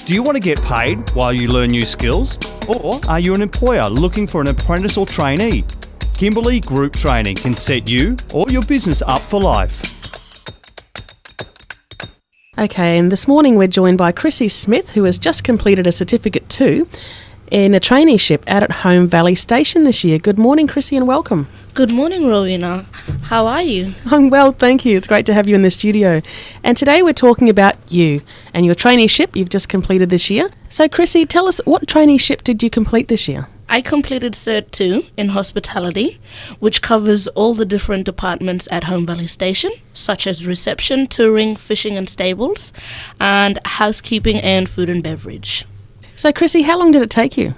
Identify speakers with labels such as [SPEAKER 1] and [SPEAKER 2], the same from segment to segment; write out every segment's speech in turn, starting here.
[SPEAKER 1] Do you want to get paid while you learn new skills? Or are you an employer looking for an apprentice or trainee? Kimberley Group Training can set you or your business up for life.
[SPEAKER 2] Okay, and this morning we're joined by Chrissy Smith, who has just completed a Certificate 2 in a traineeship out at Home Valley Station this year. Good morning, Chrissy, and welcome.
[SPEAKER 3] Good morning, Rowena. How are you?
[SPEAKER 2] I'm well, thank you. It's great to have you in the studio. And today we're talking about you and your traineeship you've just completed this year. So, Chrissy, tell us, what traineeship did you complete this year?
[SPEAKER 3] I completed Cert 2 in Hospitality, which covers all the different departments at Home Valley Station, such as reception, touring, fishing and stables, and housekeeping and food and beverage.
[SPEAKER 2] So, Chrissy, how long did it take you?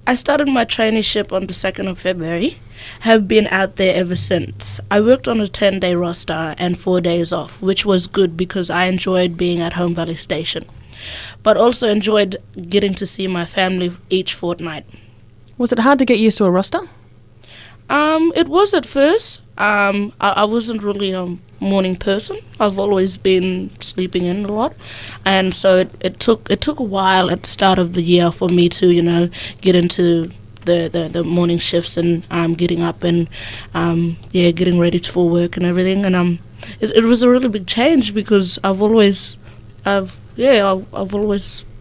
[SPEAKER 3] I started my traineeship on the 2nd of February, have been out there ever since. I worked on a 10-day roster and 4 days off, which was good because I enjoyed being at Home Valley Station, but also enjoyed getting to see my family each fortnight.
[SPEAKER 2] Was it hard to get used to a roster?
[SPEAKER 3] It was at first. I wasn't really a morning person. I've always been sleeping in a lot, and so it took a while at the start of the year for me to get into the morning shifts and getting up and getting ready for work and everything. And it was a really big change because I've always wanted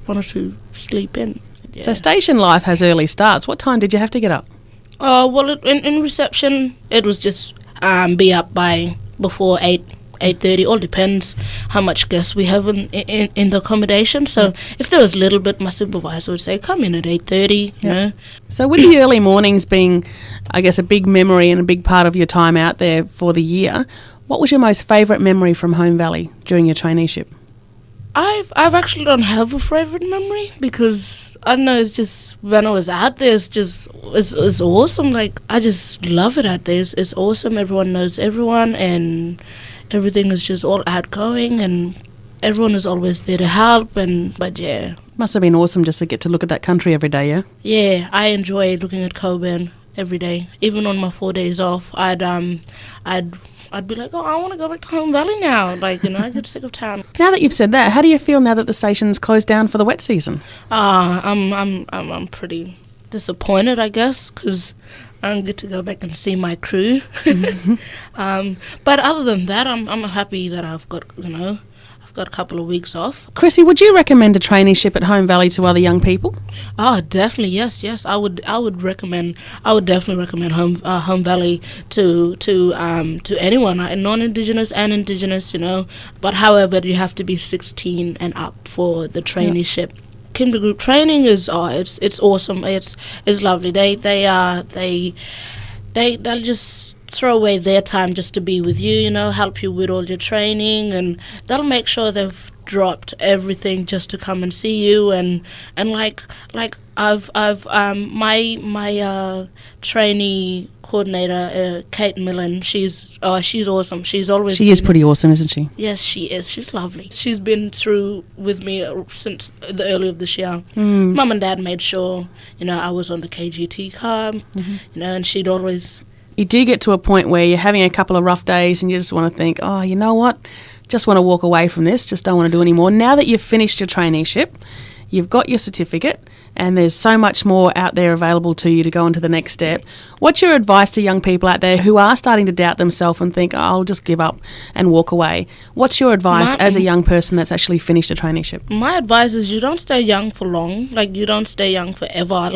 [SPEAKER 3] to sleep in. Yeah.
[SPEAKER 2] So station life has early starts. What time did you have to get up?
[SPEAKER 3] Well, in reception, it was just be up by before 8:30. All depends how much guests we have in the accommodation. So if there was a little bit, my supervisor would say, come in at 8:30, you know.
[SPEAKER 2] So with the early mornings being, I guess, a big memory and a big part of your time out there for the year, what was your most favourite memory from Home Valley during your traineeship?
[SPEAKER 3] I've actually don't have a favourite memory because I don't know, it's just when I was out there, it's awesome. Like, I just love it out there. It's awesome. Everyone knows everyone and everything is just all outgoing and everyone is always there to help. But yeah,
[SPEAKER 2] must have been awesome just to get to look at that country every day.
[SPEAKER 3] Yeah, I enjoy looking at Coburn every day. Even on my 4 days off, I'd be like, I want to go back to Home Valley now. I get sick of town.
[SPEAKER 2] Now that you've said that, how do you feel now that the station's closed down for the wet season?
[SPEAKER 3] I'm pretty disappointed, I guess, because I don't get to go back and see my crew. But other than that, I'm happy that I've got a couple of weeks off.
[SPEAKER 2] Chrissy, would you recommend a traineeship at Home Valley to other young people?
[SPEAKER 3] Oh, definitely, yes. I would definitely recommend Home Valley to anyone, non-Indigenous and Indigenous, But however, you have to be 16 and up for the traineeship. Yep. Kimberley Group Training is it's awesome. It's lovely. They'll just throw away their time just to be with you, help you with all your training, and they'll make sure they've dropped everything just to come and see you. And like I've my trainee coordinator, Kate Millen, she's awesome. She is
[SPEAKER 2] pretty awesome, isn't she?
[SPEAKER 3] Yes, she is. She's lovely. She's been through with me since the early of this year. Mum and Dad made sure I was on the KGT card, and she'd always.
[SPEAKER 2] You do get to a point where you're having a couple of rough days and you just want to think, oh, you know what, just want to walk away from this, just don't want to do any more. Now that you've finished your traineeship, you've got your certificate, and there's so much more out there available to you to go on to the next step. What's your advice to young people out there who are starting to doubt themselves and think, I'll just give up and walk away? What's your advice as a young person that's actually finished a traineeship? My
[SPEAKER 3] advice is you don't stay young for long. You don't stay young forever.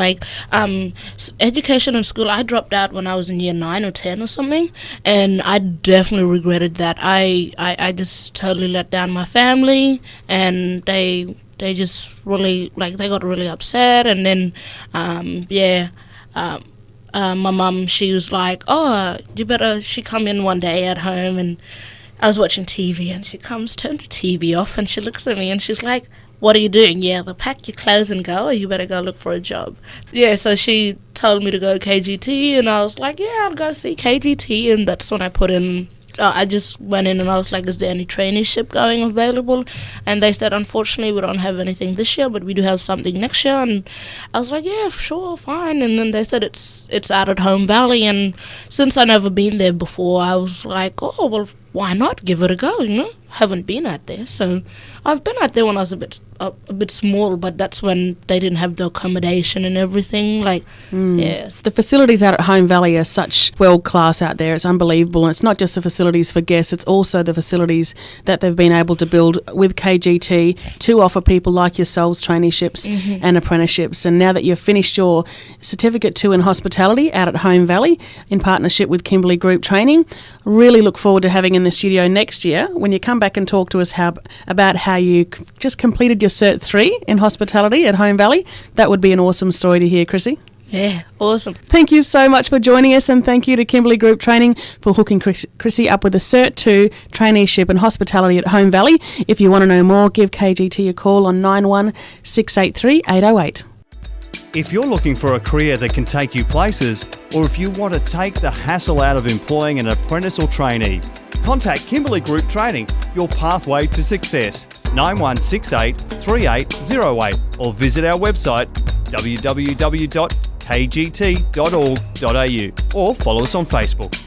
[SPEAKER 3] Education in school, I dropped out when I was in year 9 or 10 or something, and I definitely regretted that. I just totally let down my family, and they just really, they got really upset. And then, my mum, she was like, she come in one day at home, and I was watching TV, and she comes, turned the TV off, and she looks at me, and she's like, what are you doing? Yeah, they'll pack your clothes and go, or you better go look for a job. Yeah, so she told me to go KGT, and I was like, yeah, I'll go see KGT, and that's when I put in I just went in and I was like, is there any traineeship going available? And they said, unfortunately, we don't have anything this year, but we do have something next year. And I was like, yeah, sure, fine. And then they said it's out at Home Valley. And since I never been there before, I was like, oh, well, why not give it a go, you know? Haven't been out there. So I've been out there when I was a bit small, but that's when they didn't have the accommodation and everything. Yes.
[SPEAKER 2] The facilities out at Home Valley are such world class out there. It's unbelievable. And it's not just the facilities for guests, it's also the facilities that they've been able to build with KGT to offer people like yourselves traineeships and apprenticeships. And now that you've finished your Certificate 2 in Hospitality out at Home Valley in partnership with Kimberley Group Training, really look forward to having in the studio next year when you come back and talk to us about how you just completed your Cert 3 in Hospitality at Home Valley. That would be an awesome story to hear, Chrissy.
[SPEAKER 3] Yeah, awesome.
[SPEAKER 2] Thank you so much for joining us, and thank you to Kimberley Group Training for hooking Chrissy up with a Cert 2 Traineeship in Hospitality at Home Valley. If you want to know more, give KGT a call on 91 683 808.
[SPEAKER 1] If you're looking for a career that can take you places, or if you want to take the hassle out of employing an apprentice or trainee, contact Kimberley Group Training, your pathway to success, 9168 3808, or visit our website www.kgt.org.au, or follow us on Facebook.